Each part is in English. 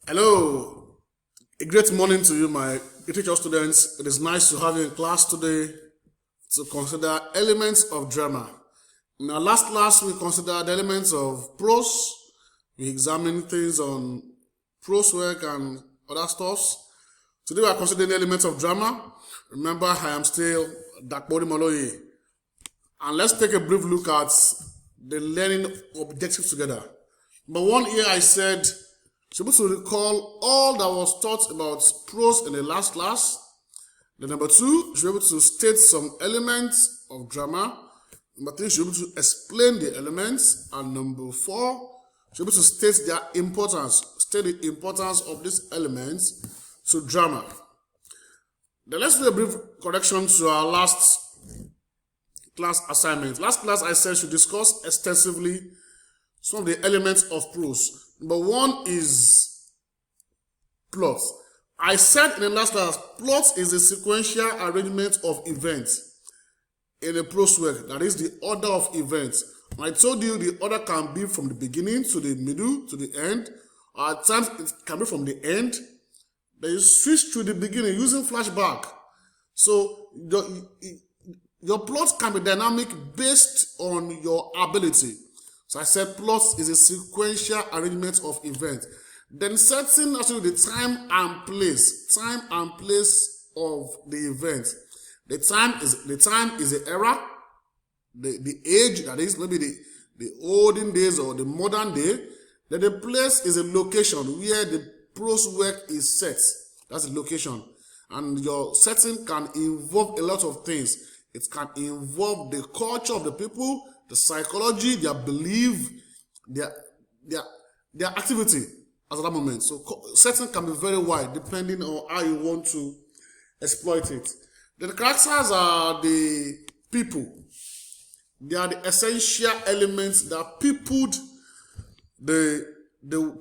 Hello, a great morning to you, my literature students. It is nice to have you in class today to consider elements of drama. In our last class, we considered elements of prose. We examined things on prose work and other stuffs. Today, we are considering elements of drama. Remember, I am still Dakbori Maloye. And let's take a brief look at the learning objectives together. Number one, here I said, supposed to recall all that was taught about prose in the last class. Then number two, you should be able to state some elements of drama. Number three, you should be able to explain the elements. And number four, you should be able to state their importance, state the importance of these elements to drama. Then let's do a brief correction to our last class assignment. Last class I said should discuss extensively some of the elements of prose. Number one is plot. I said in the last class, plot is a sequential arrangement of events in a prose work. That is the order of events. I told you the order can be from the beginning to the middle to the end. Or at times it can be from the end. Then you switch to the beginning using flashback. So your plot can be dynamic based on your ability. So I said plot is a sequential arrangement of events. Then setting actually the time and place of the event. The time is the era, the age, that is maybe the olden days or the modern day. Then the place is a location where the prose work is set. That's the location. And your setting can involve a lot of things. It can involve the culture of the people, the psychology, their belief, their activity at that moment. So setting can be very wide depending on how you want to exploit it. The characters are the people. They are the essential elements that peopled the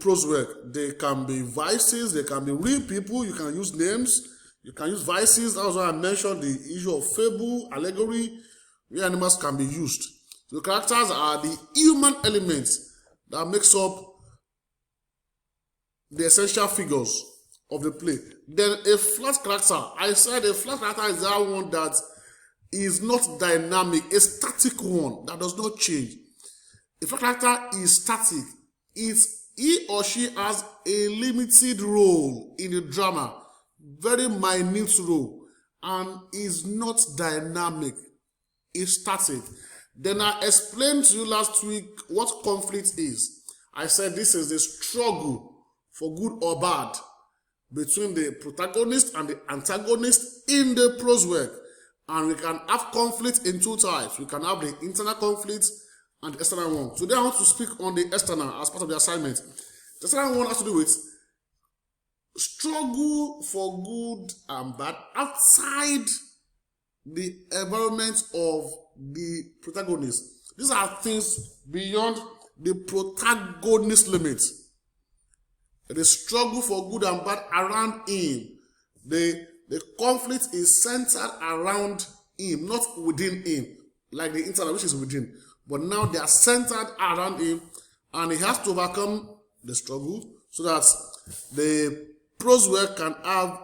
prose work. They can be vices, they can be real people, you can use names, you can use vices. That's why I mentioned the issue of fable, allegory, where animals can be used. So the characters are the human elements that makes up the essential figures of the play. Then a flat character. I said a flat character is that one that is not dynamic, a static one that does not change. A flat character is static. He or she has a limited role in the drama, very minute role, and is not dynamic, is static. Then I explained to you last week what conflict is. I said this is the struggle for good or bad between the protagonist and the antagonist in the prose work. And we can have conflict in two types. We can have the internal conflict and the external one. Today I want to speak on the external as part of the assignment. The external one has to do with struggle for good and bad outside the environment of the protagonist. These are things beyond the protagonist limit. The struggle for good and bad around him. The conflict is centered around him, not within him, like the internal, which is within. But now they are centered around him, and he has to overcome the struggle so that the prose work can have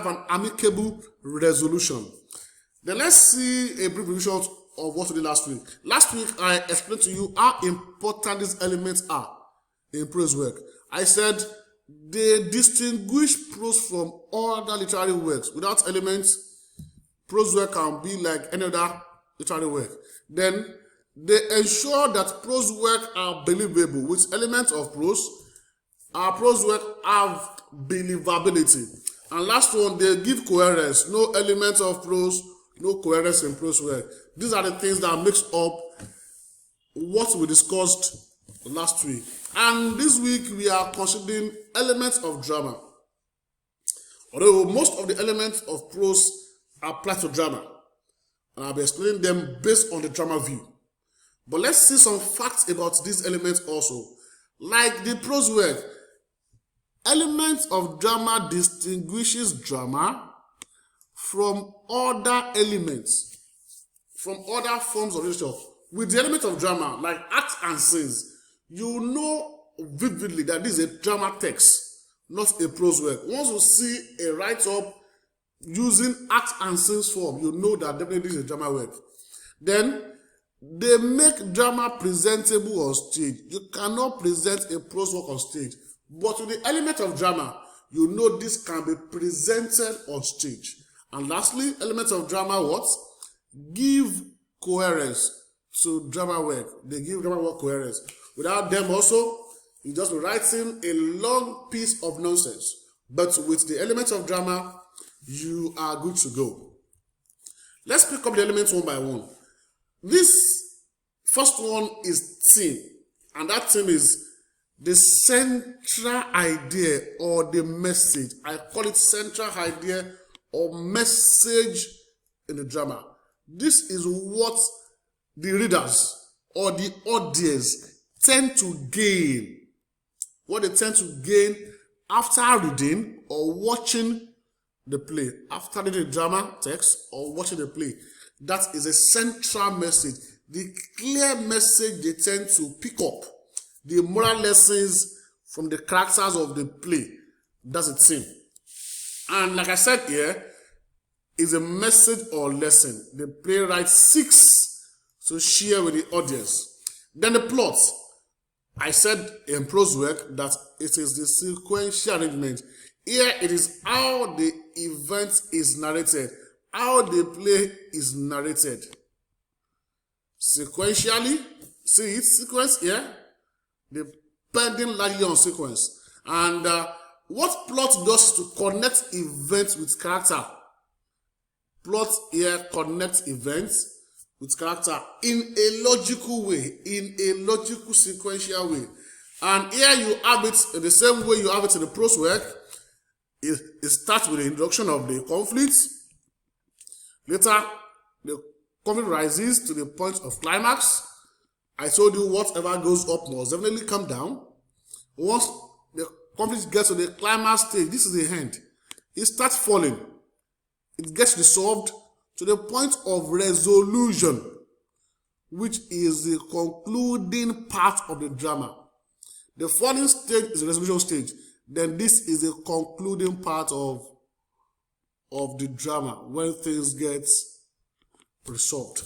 an amicable resolution. Then let's see a brief review of what we did last week. Last week, I explained to you how important these elements are in prose work. I said they distinguish prose from other literary works. Without elements, prose work can be like any other literary work. Then they ensure that prose work are believable. With elements of prose, our prose work have believability. And last one, they give coherence. No element of prose, no coherence in prose work. These are the things that makes up what we discussed last week. And this week we are considering elements of drama. Although most of the elements of prose apply to drama, and I'll be explaining them based on the drama view. But let's see some facts about these elements also. Like the prose work, elements of drama distinguishes drama from other elements, from other forms of literature. With the element of drama, like acts and scenes, you know vividly that this is a drama text, not a prose work. Once you see a write-up using acts and scenes form, you know that definitely this is a drama work. Then they make drama presentable on stage. You cannot present a prose work on stage, but with the element of drama, you know this can be presented on stage. And lastly, elements of drama what? Give coherence to drama work. They give drama work coherence. Without them also, you just be writing a long piece of nonsense. But with the elements of drama, you are good to go. Let's pick up the elements one by one. This first one is theme, and that theme is the central idea or the message. I call it central idea or message in the drama. This is what the readers or the audience tend to gain. What they tend to gain after reading or watching the play. After reading the drama text or watching the play. That is a central message. The clear message they tend to pick up. The moral lessons from the characters of the play. That's a theme. And like I said here, is a message or lesson the playwright seeks to share with the audience. Then the plot. I said in prose work that it is the sequential arrangement. Here it is how the event is narrated, how the play is narrated. Sequentially, see it, sequence here, depending largely on sequence. And what plot does to connect events with character. Plot here connects events with character in a logical way, in a logical sequential way. And here you have it in the same way you have it in the prose work. It starts with the introduction of the conflict. Later, the conflict rises to the point of climax. I told you whatever goes up must definitely come down. Once the conflict gets to the climax stage, this is the end. It starts falling. It gets resolved to the point of resolution, which is the concluding part of the drama. The falling stage is the resolution stage. Then this is the concluding part of the drama, when things get resolved.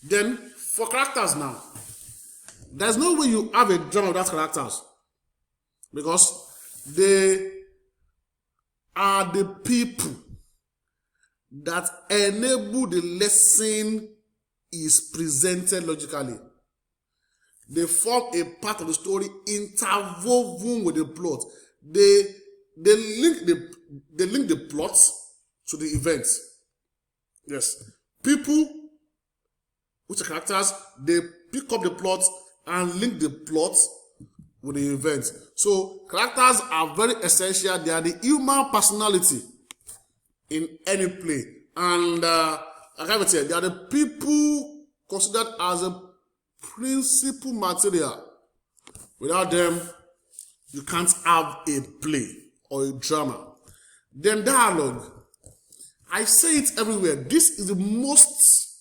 Then, for characters now, there's no way you have a drama without characters, because they are the people that enable the lesson is presented logically. They form a part of the story interwoven with the plot. They link the plot to the events. Yes. People, which are characters, they pick up the plot and link the plot with the events. So characters are very essential. They are the human personality in any play. And I can tell you, they are the people considered as a principal material. Without them, you can't have a play or a drama. Then dialogue. I say it everywhere. This is the most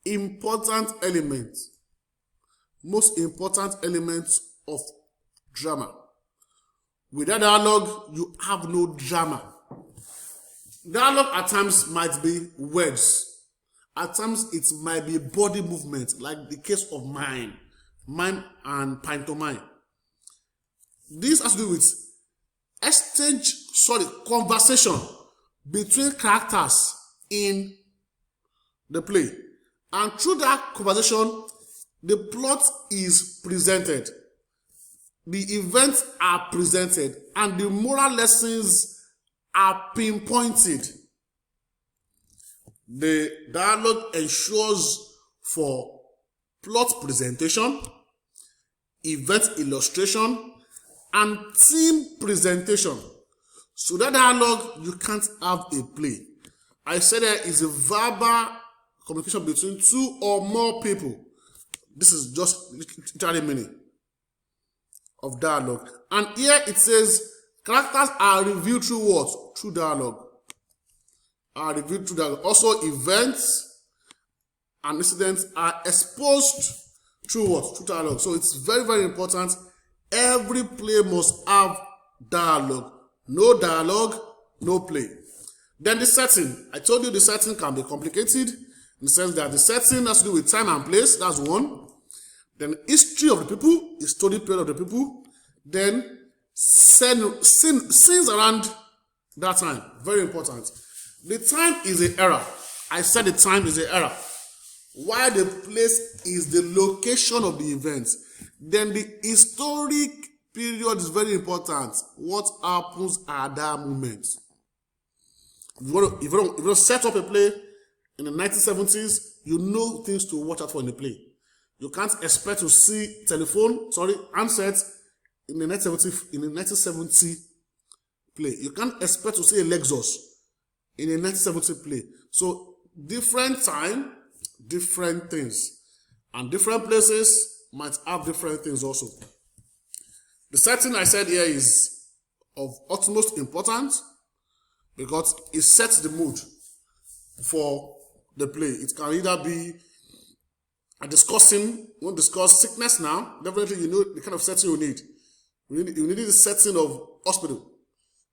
important element. Most important element of drama. Without dialogue, you have no drama. Dialogue at times might be words. At times it might be body movement, like the case of mime and pantomime. This has to do with conversation between characters in the play. And through that conversation, the plot is presented. The events are presented, and the moral lessons are pinpointed. The dialogue ensures for plot presentation, event illustration, and theme presentation. So that dialogue, you can't have a play. I said there is a verbal communication between two or more people. This is just literally meaning of dialogue. And here it says characters are revealed through what? Through dialogue. Are revealed through dialogue. Also, events and incidents are exposed Through what? Through dialogue. So it's very, very important. Every play must have dialogue. No dialogue, no play. Then the setting. I told you the setting can be complicated in the sense that the setting has to do with time and place. That's one. Then history of the people, history period of the people. Then scenes around that time. Very important. The time is the era. I said the time is the era. While the place is the location of the event. Then the historic period is very important. What happens at that moment? If you want to set up a play in the 1970s, you know things to watch out for in the play. You can't expect to see handsets in the 1970 play. You can't expect to see a Lexus in a 1970 play. So different time, different things, and different places might have different things also. The setting I said here is of utmost importance because it sets the mood for the play. It can either be a discussing, we won't discuss sickness now. Definitely you know the kind of setting you need. You need the setting of hospital.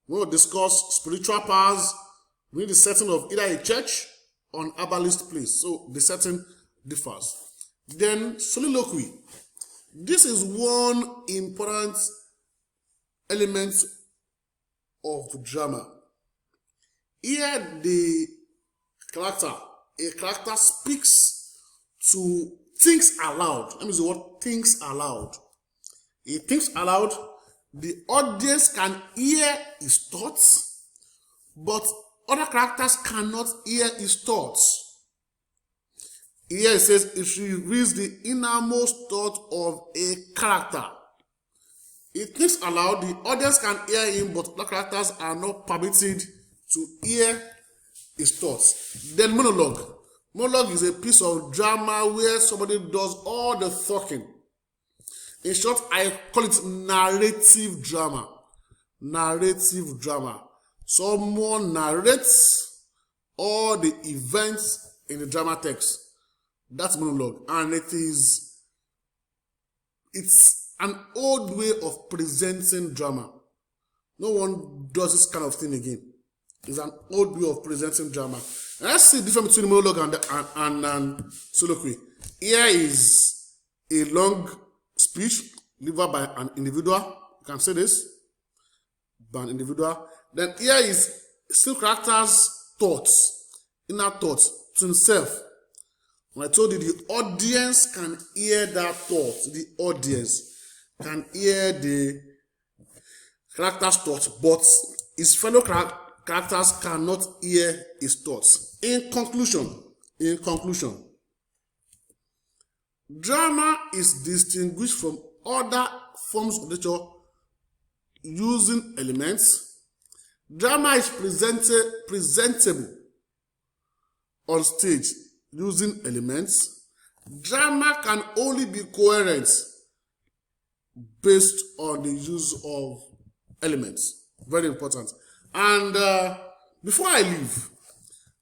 We will discuss spiritual powers. We need the setting of either a church or an herbalist place. So the setting differs. Then soliloquy. This is one important element of drama. Here a character speaks to thinks aloud. That means the word thinks aloud. He thinks aloud. The audience can hear his thoughts, but other characters cannot hear his thoughts. Here it says it reveals the innermost thought of a character. He thinks aloud, the audience can hear him, but other characters are not permitted to hear his thoughts. Then monologue. Monologue is a piece of drama where somebody does all the talking. In short, I call it narrative drama. Narrative drama. Someone narrates all the events in the drama text. That's monologue. And it's an old way of presenting drama. No one does this kind of thing again. It's an old way of presenting drama. And let's see the difference between monologue and soliloquy. Here is a long speech delivered by an individual. You can say this. By an individual. Then here is still character's thoughts, inner thoughts to himself. When I told you the audience can hear that thought, the audience can hear the character's thoughts, but his fellow characters cannot hear his thoughts. In conclusion, drama is distinguished from other forms of literature using elements. Drama is presentable on stage using elements. Drama can only be coherent based on the use of elements. Very important. And before I leave,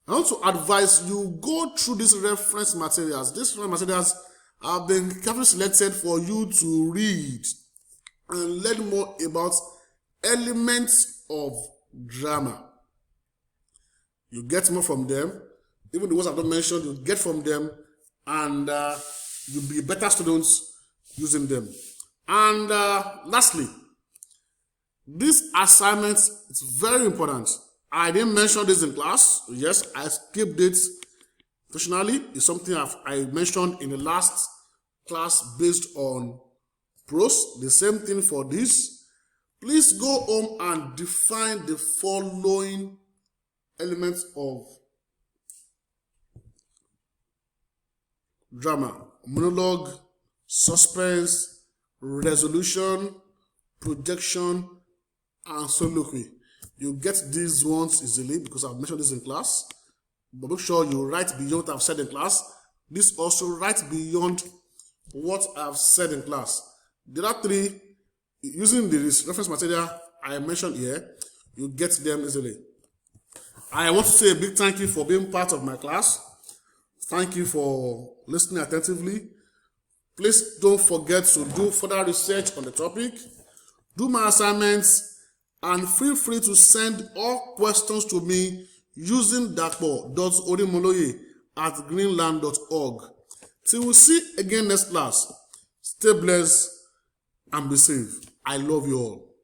I want to advise you go through these reference materials. These reference materials have been carefully selected for you to read and learn more about elements of drama. You get more from them. Even the ones I've not mentioned, you get from them, and you'll be better students using them. And lastly, this assignment is very important. I didn't mention this in class. Yes, I skipped it intentionally. It's something I mentioned in the last class based on prose. The same thing for this. Please go home and define the following elements of drama: monologue, suspense, resolution, projection, and soliloquy. You get these ones easily because I've mentioned this in class. But make sure you write beyond what I've said in class. This also write beyond what I've said in class. There are three. Using the reference material I mentioned here, you get them easily. I want to say a big thank you for being part of my class. Thank you for listening attentively. Please don't forget to do further research on the topic, do my assignments, and feel free to send all questions to me using dapo.orimoloye@greenland.org. Till we see again next class, stay blessed and be safe. I love you all.